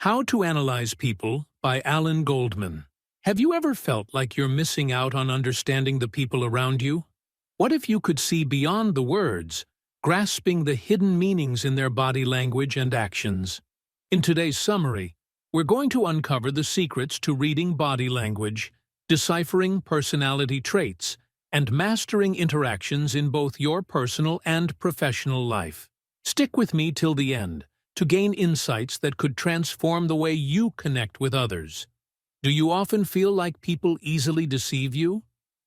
How to Analyze People by Allan Goldman. Have you ever felt like you're missing out on understanding the people around you? What if you could see beyond the words, grasping the hidden meanings in their body language and actions? In today's summary, we're going to uncover the secrets to reading body language, deciphering personality traits, and mastering interactions in both your personal and professional life. Stick with me till the end to gain insights that could transform the way you connect with others. Do you often feel like people easily deceive you?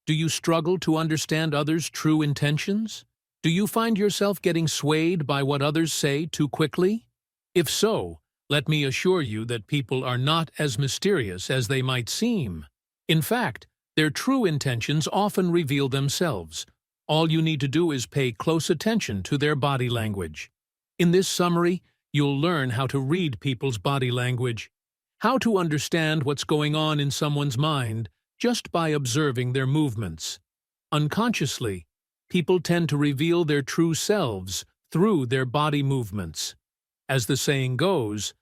Do you struggle to understand others' true intentions? Do you find yourself getting swayed by what others say too quickly? If so, let me assure you that people are not as mysterious as they might seem. In fact, their true intentions often reveal themselves. All you need to do is pay close attention to their body language. In this summary, you'll learn how to read people's body language, how to understand what's going on in someone's mind just by observing their movements. Unconsciously, people tend to reveal their true selves through their body movements. As the saying goes,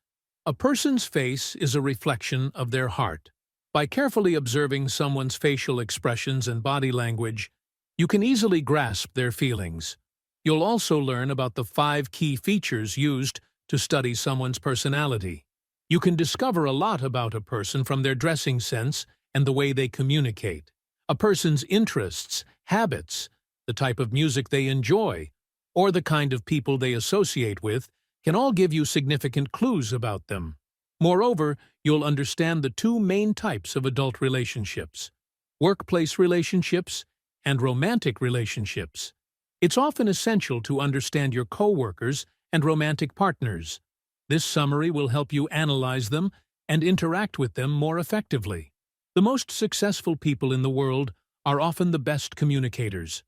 a person's face is a reflection of their heart. By carefully observing someone's facial expressions and body language, you can easily grasp their feelings. You'll also learn about the 5 key features used to study someone's personality. You can discover a lot about a person from their dressing sense and the way they communicate. A person's interests, habits, the type of music they enjoy, or the kind of people they associate with can all give you significant clues about them. Moreover, you'll understand the 2 main types of adult relationships: workplace relationships and romantic relationships. It's often essential to understand your coworkers and romantic partners. This summary will help you analyze them and interact with them more effectively. The most successful people in the world are often the best communicators.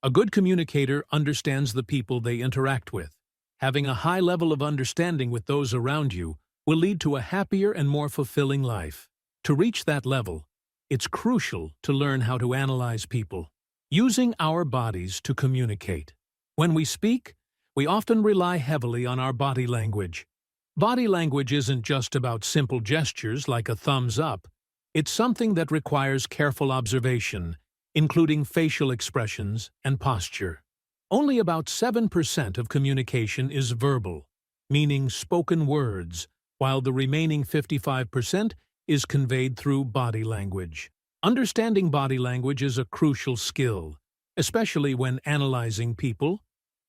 A good communicator understands the people they interact with. Having a high level of understanding with those around you will lead to a happier and more fulfilling life. To reach that level, it's crucial to learn how to analyze people, using our bodies to communicate. When we speak, we often rely heavily on our body language. Body language isn't just about simple gestures like a thumbs up. It's something that requires careful observation, including facial expressions and posture. Only about 7% of communication is verbal, meaning spoken words, while the remaining 55% is conveyed through body language. Understanding body language is a crucial skill, especially when analyzing people,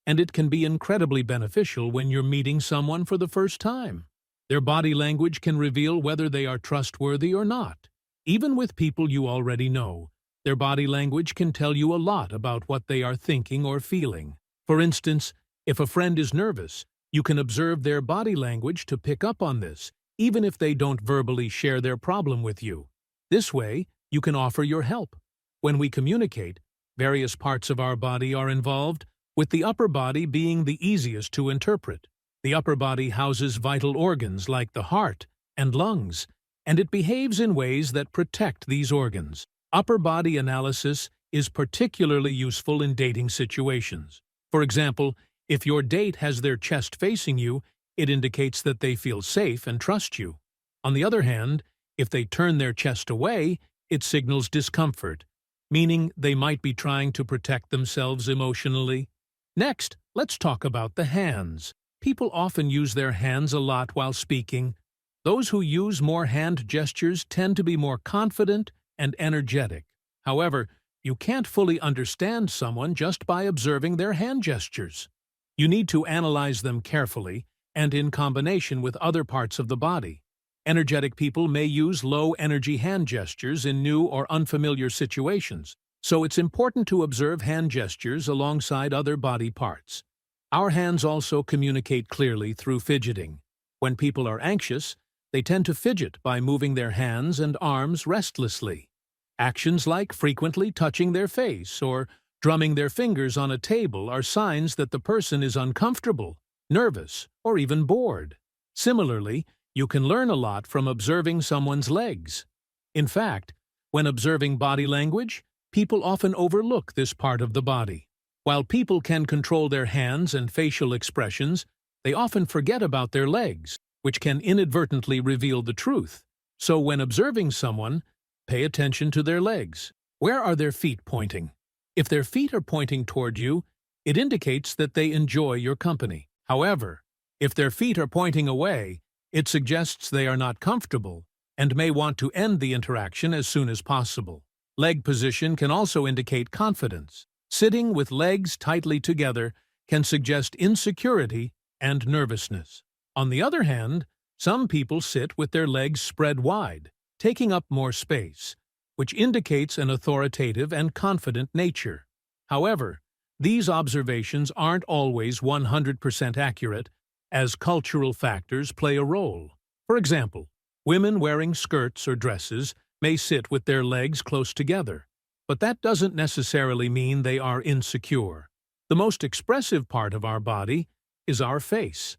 and it can be incredibly beneficial when you're meeting someone for the first time. Their body language can reveal whether they are trustworthy or not. Even with people you already know, their body language can tell you a lot about what they are thinking or feeling. For instance, if a friend is nervous, you can observe their body language to pick up on this, even if they don't verbally share their problem with you. This way, you can offer your help. When we communicate, various parts of our body are involved, with the upper body being the easiest to interpret. The upper body houses vital organs like the heart and lungs, and it behaves in ways that protect these organs. Upper body analysis is particularly useful in dating situations. For example, if your date has their chest facing you, it indicates that they feel safe and trust you. On the other hand, if they turn their chest away, it signals discomfort, meaning they might be trying to protect themselves emotionally. Next, let's talk about the hands. People often use their hands a lot while speaking. Those who use more hand gestures tend to be more confident and energetic. However, you can't fully understand someone just by observing their hand gestures. You need to analyze them carefully and in combination with other parts of the body. Energetic people may use low-energy hand gestures in new or unfamiliar situations, so it's important to observe hand gestures alongside other body parts. Our hands also communicate clearly through fidgeting. When people are anxious, they tend to fidget by moving their hands and arms restlessly. Actions like frequently touching their face or drumming their fingers on a table are signs that the person is uncomfortable, nervous, or even bored. Similarly, you can learn a lot from observing someone's legs. In fact, when observing body language, people often overlook this part of the body. While people can control their hands and facial expressions, they often forget about their legs, which can inadvertently reveal the truth. So when observing someone, pay attention to their legs. Where are their feet pointing? If their feet are pointing toward you, it indicates that they enjoy your company. However, if their feet are pointing away, it suggests they are not comfortable and may want to end the interaction as soon as possible. Leg position can also indicate confidence. Sitting with legs tightly together can suggest insecurity and nervousness. On the other hand, some people sit with their legs spread wide, taking up more space, which indicates an authoritative and confident nature. However, these observations aren't always 100% accurate, as cultural factors play a role. For example, women wearing skirts or dresses may sit with their legs close together, but that doesn't necessarily mean they are insecure. The most expressive part of our body is our face.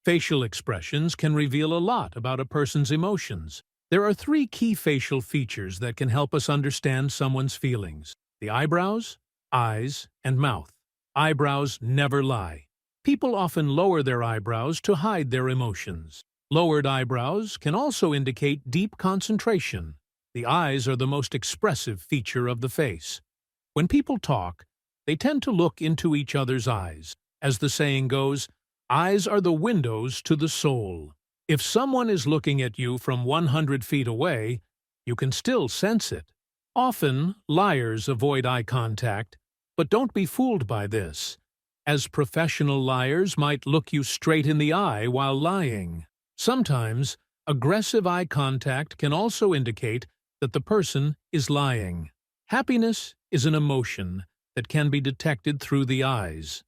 Facial expressions can reveal a lot about a person's emotions. There are 3 key facial features that can help us understand someone's feelings: the eyebrows, eyes, and mouth. Eyebrows never lie. People often lower their eyebrows to hide their emotions. Lowered eyebrows can also indicate deep concentration. The eyes are the most expressive feature of the face. When people talk, they tend to look into each other's eyes. As the saying goes, eyes are the windows to the soul. If someone is looking at you from 100 feet away, you can still sense it. Often, liars avoid eye contact, but don't be fooled by this, as professional liars might look you straight in the eye while lying. Sometimes, aggressive eye contact can also indicate that the person is lying. Happiness is an emotion that can be detected through the eyes.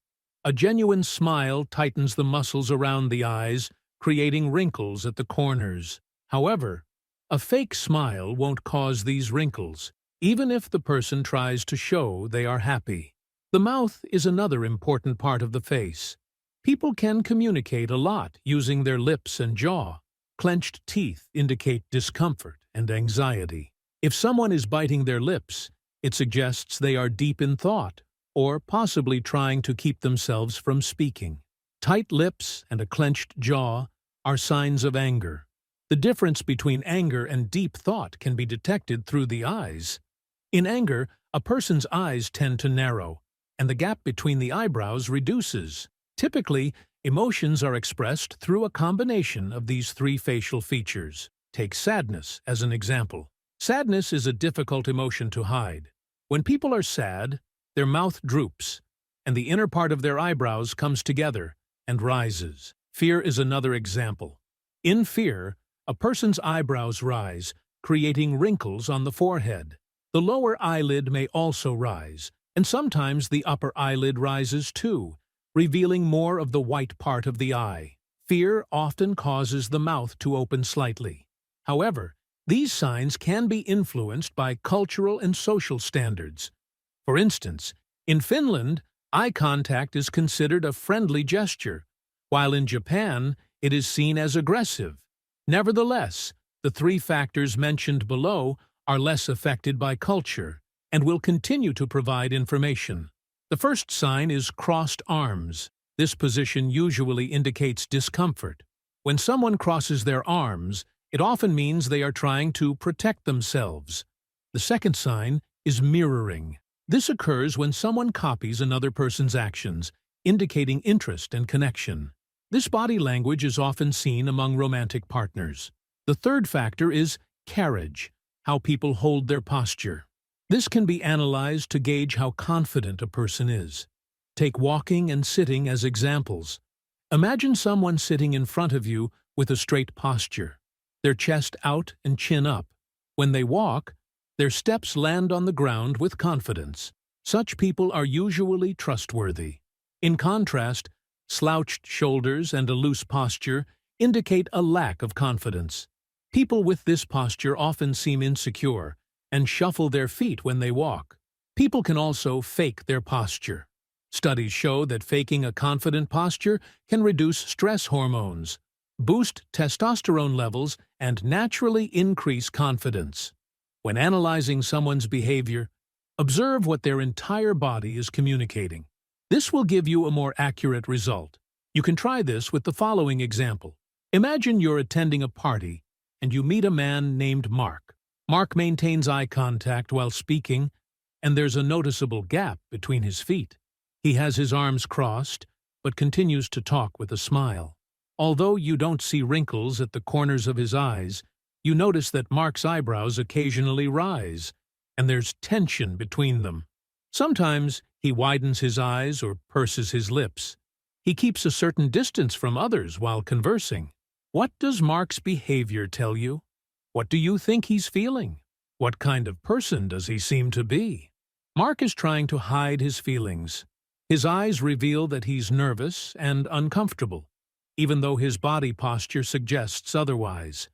A genuine smile tightens the muscles around the eyes, creating wrinkles at the corners. However, a fake smile won't cause these wrinkles, even if the person tries to show they are happy. The mouth is another important part of the face. People can communicate a lot using their lips and jaw. Clenched teeth indicate discomfort and anxiety. If someone is biting their lips, it suggests they are deep in thought, or possibly trying to keep themselves from speaking. Tight lips and a clenched jaw are signs of anger. The difference between anger and deep thought can be detected through the eyes. In anger, a person's eyes tend to narrow, and the gap between the eyebrows reduces. Typically, emotions are expressed through a combination of these 3 facial features. Take sadness as an example. Sadness is a difficult emotion to hide. When people are sad, their mouth droops, and the inner part of their eyebrows comes together and rises. Fear is another example. In fear, a person's eyebrows rise, creating wrinkles on the forehead. The lower eyelid may also rise, and sometimes the upper eyelid rises too, revealing more of the white part of the eye. Fear often causes the mouth to open slightly. However, these signs can be influenced by cultural and social standards. For instance, in Finland, eye contact is considered a friendly gesture, while in Japan, it is seen as aggressive. Nevertheless, the 3 factors mentioned below are less affected by culture and will continue to provide information. The first sign is crossed arms. This position usually indicates discomfort. When someone crosses their arms, it often means they are trying to protect themselves. The second sign is mirroring. This occurs when someone copies another person's actions, indicating interest and connection. This body language is often seen among romantic partners. The third factor is carriage, how people hold their posture. This can be analyzed to gauge how confident a person is. Take walking and sitting as examples. Imagine someone sitting in front of you with a straight posture, their chest out and chin up. When they walk, their steps land on the ground with confidence. Such people are usually trustworthy. In contrast, slouched shoulders and a loose posture indicate a lack of confidence. People with this posture often seem insecure and shuffle their feet when they walk. People can also fake their posture. Studies show that faking a confident posture can reduce stress hormones, boost testosterone levels, and naturally increase confidence. When analyzing someone's behavior, observe what their entire body is communicating. This will give you a more accurate result. You can try this with the following example. Imagine you're attending a party and you meet a man named Mark. Mark maintains eye contact while speaking, and there's a noticeable gap between his feet. He has his arms crossed, but continues to talk with a smile. Although you don't see wrinkles at the corners of his eyes, you notice that Mark's eyebrows occasionally rise, and there's tension between them. Sometimes he widens his eyes or purses his lips. He keeps a certain distance from others while conversing. What does Mark's behavior tell you? What do you think he's feeling? What kind of person does he seem to be? Mark is trying to hide his feelings. His eyes reveal that he's nervous and uncomfortable, even though his body posture suggests otherwise.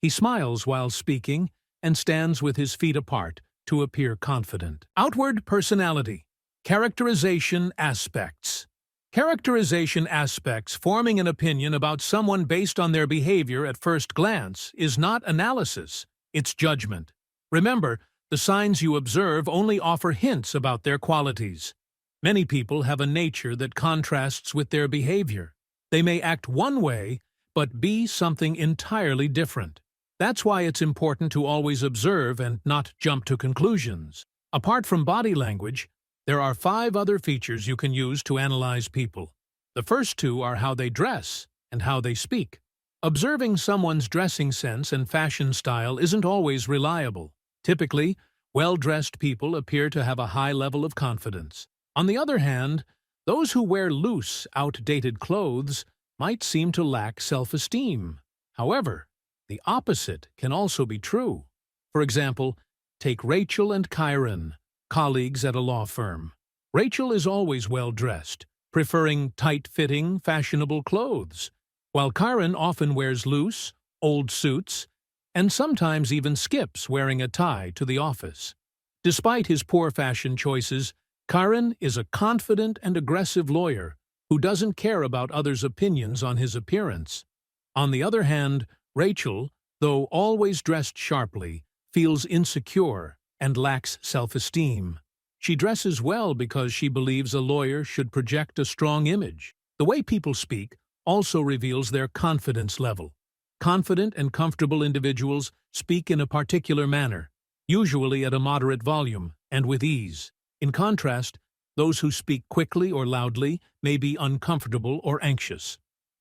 He smiles while speaking and stands with his feet apart to appear confident. Outward personality. Characterization aspects. Characterization aspects, forming an opinion about someone based on their behavior at first glance, is not analysis, it's judgment. Remember, the signs you observe only offer hints about their qualities. Many people have a nature that contrasts with their behavior. They may act one way, but be something entirely different. That's why it's important to always observe and not jump to conclusions. Apart from body language, there are 5 other features you can use to analyze people. The first 2 are how they dress and how they speak. Observing someone's dressing sense and fashion style isn't always reliable. Typically, well-dressed people appear to have a high level of confidence. On the other hand, those who wear loose, outdated clothes might seem to lack self-esteem. However, the opposite can also be true. For example, take Rachel and Kyron, colleagues at a law firm. Rachel is always well-dressed, preferring tight-fitting, fashionable clothes, while Kyron often wears loose, old suits, and sometimes even skips wearing a tie to the office. Despite his poor fashion choices, Kyron is a confident and aggressive lawyer who doesn't care about others' opinions on his appearance. On the other hand, Rachel, though always dressed sharply, feels insecure and lacks self-esteem. She dresses well because she believes a lawyer should project a strong image. The way people speak also reveals their confidence level. Confident and comfortable individuals speak in a particular manner, usually at a moderate volume and with ease. In contrast, those who speak quickly or loudly may be uncomfortable or anxious.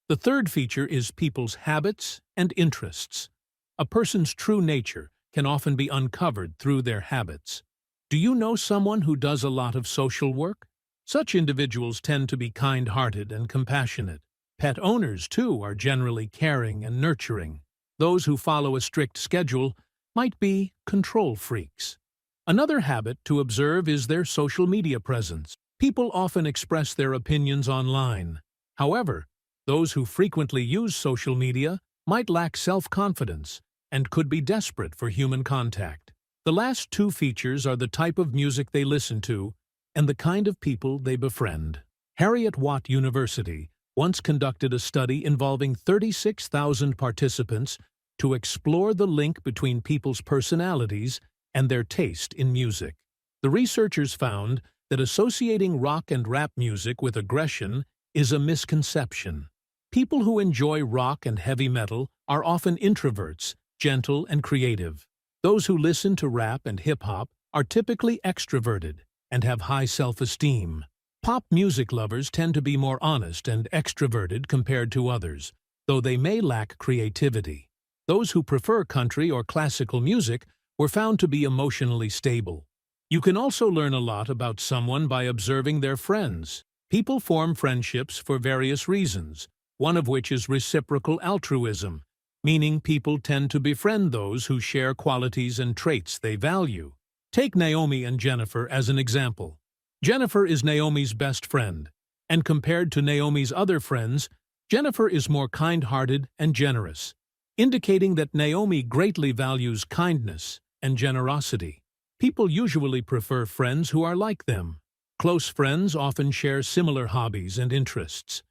The third feature is people's habits and interests. A person's true nature can often be uncovered through their habits. Do you know someone who does a lot of social work? Such individuals tend to be kind-hearted and compassionate. Pet owners, too, are generally caring and nurturing. Those who follow a strict schedule might be control freaks. Another habit to observe is their social media presence. People often express their opinions online. However, those who frequently use social media might lack self-confidence and could be desperate for human contact. The last 2 features are the type of music they listen to and the kind of people they befriend. Heriot-Watt University once conducted a study involving 36,000 participants to explore the link between people's personalities and their taste in music. The researchers found that associating rock and rap music with aggression is a misconception. People who enjoy rock and heavy metal are often introverts, gentle and creative. Those who listen to rap and hip-hop are typically extroverted and have high self-esteem. Pop music lovers tend to be more honest and extroverted compared to others, though they may lack creativity. Those who prefer country or classical music were found to be emotionally stable. You can also learn a lot about someone by observing their friends. People form friendships for various reasons, one of which is reciprocal altruism, meaning people tend to befriend those who share qualities and traits they value. Take Naomi and Jennifer as an example. Jennifer is Naomi's best friend, and compared to Naomi's other friends, Jennifer is more kind-hearted and generous, indicating that Naomi greatly values kindness and generosity. People usually prefer friends who are like them. Close friends often share similar hobbies and interests.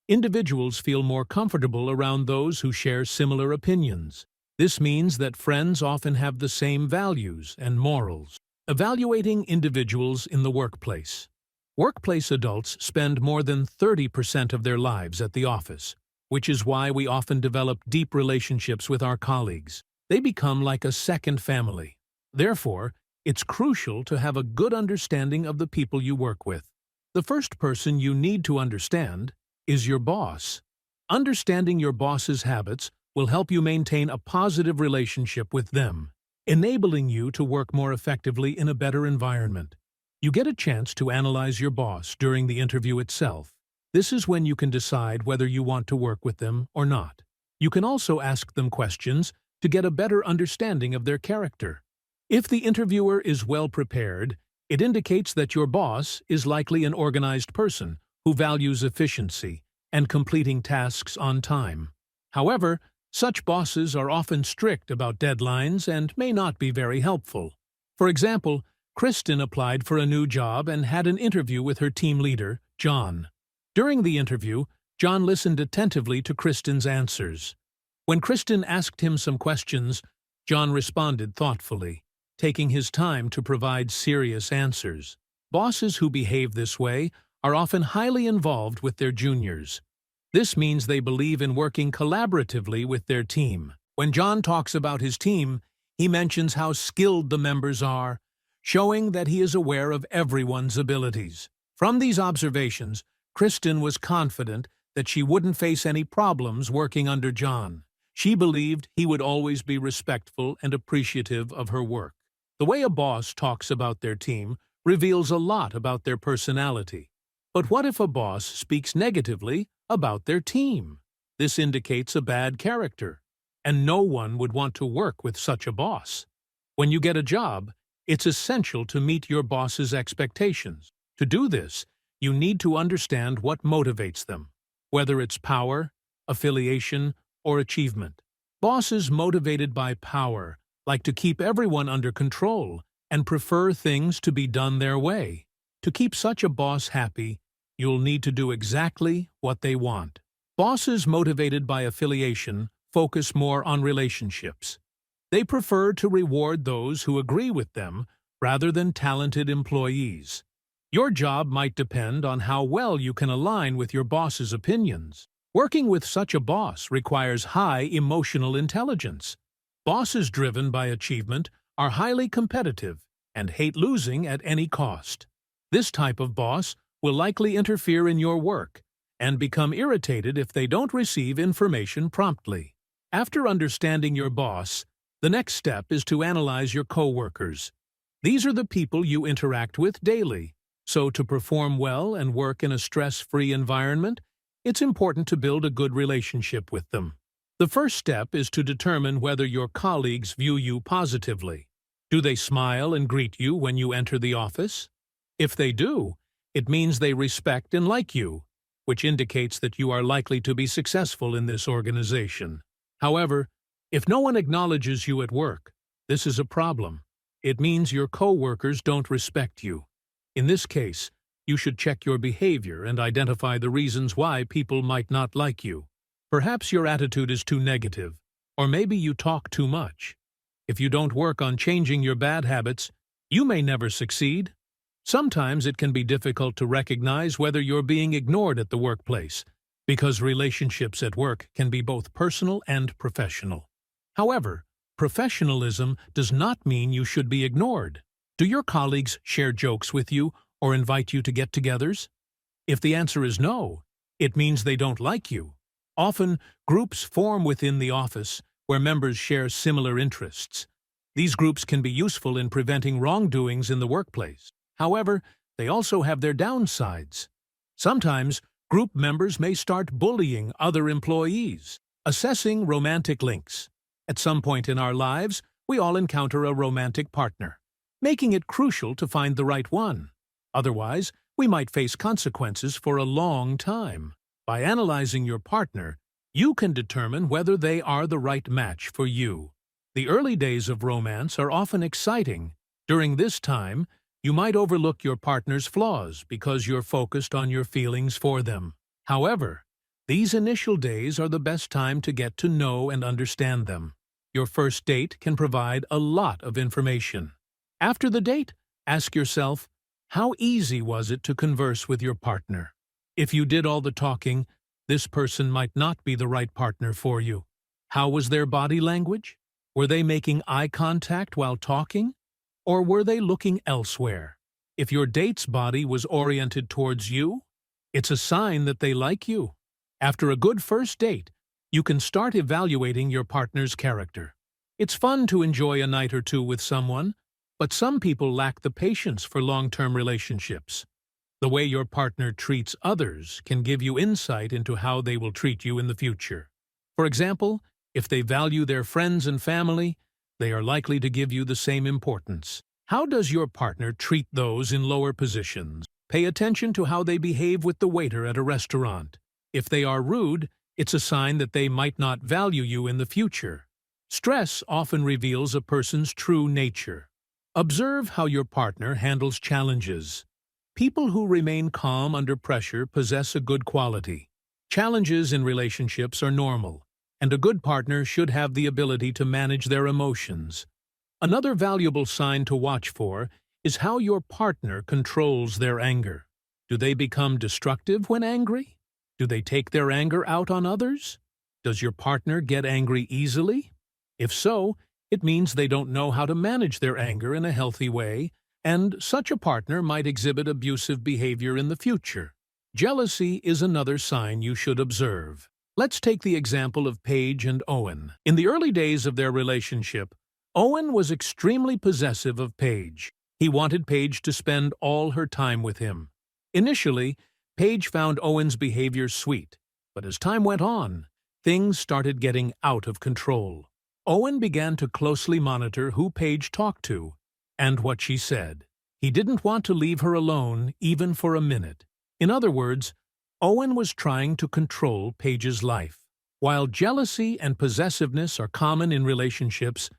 Individuals feel more comfortable around those who share similar opinions. This means that friends often have the same values and morals. Evaluating individuals in the workplace. Workplace adults spend more than 30% of their lives at the office, which is why we often develop deep relationships with our colleagues. They become like a second family. Therefore, it's crucial to have a good understanding of the people you work with. The first person you need to understand is your boss. Understanding your boss's habits will help you maintain a positive relationship with them, enabling you to work more effectively in a better environment. You get a chance to analyze your boss during the interview itself. This is when you can decide whether you want to work with them or not. You can also ask them questions to get a better understanding of their character. If the interviewer is well prepared, it indicates that your boss is likely an organized person who values efficiency and completing tasks on time. However, such bosses are often strict about deadlines and may not be very helpful. For example, Kristen applied for a new job and had an interview with her team leader, John. During the interview, John listened attentively to Kristen's answers. When Kristen asked him some questions, John responded thoughtfully, taking his time to provide serious answers. Bosses who behave this way are often highly involved with their juniors. This means they believe in working collaboratively with their team. When John talks about his team, he mentions how skilled the members are, showing that he is aware of everyone's abilities. From these observations, Kristen was confident that she wouldn't face any problems working under John. She believed he would always be respectful and appreciative of her work. The way a boss talks about their team reveals a lot about their personality. But what if a boss speaks negatively about their team? This indicates a bad character, and no one would want to work with such a boss. When you get a job, it's essential to meet your boss's expectations. To do this, you need to understand what motivates them, whether it's power, affiliation, or achievement. Bosses motivated by power like to keep everyone under control and prefer things to be done their way. To keep such a boss happy, you'll need to do exactly what they want. Bosses motivated by affiliation focus more on relationships. They prefer to reward those who agree with them rather than talented employees. Your job might depend on how well you can align with your boss's opinions. Working with such a boss requires high emotional intelligence. Bosses driven by achievement are highly competitive and hate losing at any cost. This type of boss will likely interfere in your work and become irritated if they don't receive information promptly. After understanding your boss, the next step is to analyze your coworkers. These are the people you interact with daily, so to perform well and work in a stress-free environment, it's important to build a good relationship with them. The first step is to determine whether your colleagues view you positively. Do they smile and greet you when you enter the office? If they do, it means they respect and like you, which indicates that you are likely to be successful in this organization. However, if no one acknowledges you at work, this is a problem. It means your coworkers don't respect you. In this case, you should check your behavior and identify the reasons why people might not like you. Perhaps your attitude is too negative, or maybe you talk too much. If you don't work on changing your bad habits, you may never succeed. Sometimes it can be difficult to recognize whether you're being ignored at the workplace, because relationships at work can be both personal and professional. However, professionalism does not mean you should be ignored. Do your colleagues share jokes with you or invite you to get-togethers? If the answer is no, it means they don't like you. Often, groups form within the office where members share similar interests. These groups can be useful in preventing wrongdoings in the workplace. However, they also have their downsides. Sometimes, group members may start bullying other employees. Assessing romantic links. At some point in our lives, we all encounter a romantic partner, making it crucial to find the right one. Otherwise, we might face consequences for a long time. By analyzing your partner, you can determine whether they are the right match for you. The early days of romance are often exciting. During this time, you might overlook your partner's flaws because you're focused on your feelings for them. However, these initial days are the best time to get to know and understand them. Your first date can provide a lot of information. After the date, ask yourself, how easy was it to converse with your partner? If you did all the talking, this person might not be the right partner for you. How was their body language? Were they making eye contact while talking? Or were they looking elsewhere? If your date's body was oriented towards you, it's a sign that they like you. After a good first date, you can start evaluating your partner's character. It's fun to enjoy a night or two with someone, but some people lack the patience for long-term relationships. The way your partner treats others can give you insight into how they will treat you in the future. For example, if they value their friends and family, they are likely to give you the same importance. How does your partner treat those in lower positions? Pay attention to how they behave with the waiter at a restaurant. If they are rude, it's a sign that they might not value you in the future. Stress often reveals a person's true nature. Observe how your partner handles challenges. People who remain calm under pressure possess a good quality. Challenges in relationships are normal, and a good partner should have the ability to manage their emotions. Another valuable sign to watch for is how your partner controls their anger. Do they become destructive when angry? Do they take their anger out on others? Does your partner get angry easily? If so, it means they don't know how to manage their anger in a healthy way, and such a partner might exhibit abusive behavior in the future. Jealousy is another sign you should observe. Let's take the example of Paige and Owen. In the early days of their relationship, Owen was extremely possessive of Paige. He wanted Paige to spend all her time with him. Initially, Paige found Owen's behavior sweet, but as time went on, things started getting out of control. Owen began to closely monitor who Paige talked to and what she said. He didn't want to leave her alone even for a minute. In other words, Owen was trying to control Paige's life. While jealousy and possessiveness are common in relationships,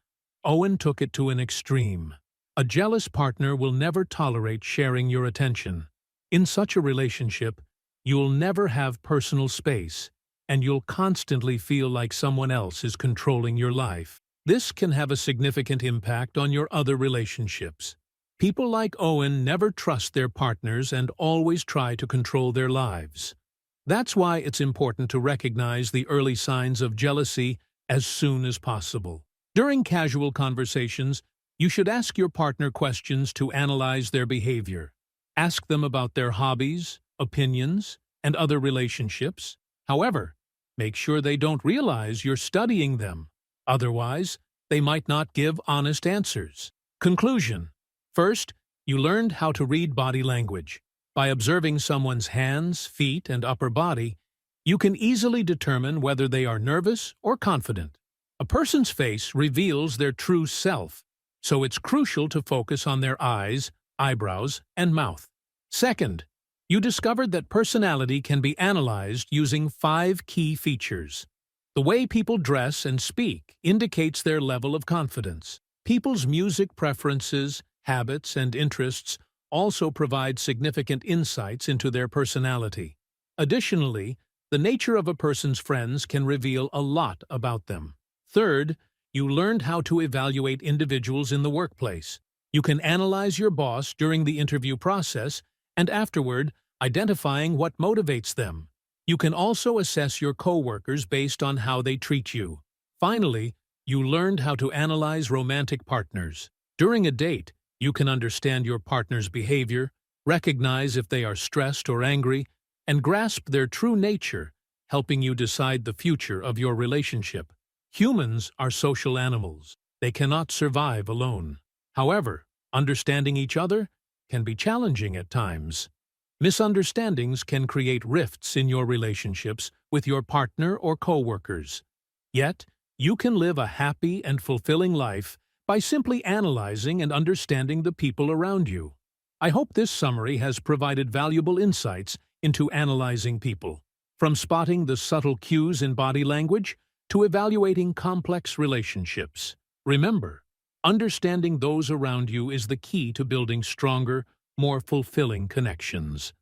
Owen took it to an extreme. A jealous partner will never tolerate sharing your attention. In such a relationship, you'll never have personal space, and you'll constantly feel like someone else is controlling your life. This can have a significant impact on your other relationships. People like Owen never trust their partners and always try to control their lives. That's why it's important to recognize the early signs of jealousy as soon as possible. During casual conversations, you should ask your partner questions to analyze their behavior. Ask them about their hobbies, opinions, and other relationships. However, make sure they don't realize you're studying them. Otherwise, they might not give honest answers. Conclusion. First, you learned how to read body language. By observing someone's hands, feet, and upper body, you can easily determine whether they are nervous or confident. A person's face reveals their true self, so it's crucial to focus on their eyes, eyebrows, and mouth. Second, you discovered that personality can be analyzed using 5 key features. The way people dress and speak indicates their level of confidence. People's music preferences, habits, and interests also provide significant insights into their personality. Additionally, the nature of a person's friends can reveal a lot about them. Third, you learned how to evaluate individuals in the workplace. You can analyze your boss during the interview process and afterward, identifying what motivates them. You can also assess your coworkers based on how they treat you. Finally, you learned how to analyze romantic partners. During a date, you can understand your partner's behavior, recognize if they are stressed or angry, and grasp their true nature, helping you decide the future of your relationship. Humans are social animals. They cannot survive alone. However, understanding each other can be challenging at times. Misunderstandings can create rifts in your relationships with your partner or coworkers. Yet, you can live a happy and fulfilling life by simply analyzing and understanding the people around you. I hope this summary has provided valuable insights into analyzing people, from spotting the subtle cues in body language to evaluating complex relationships. Remember, understanding those around you is the key to building stronger, more fulfilling connections.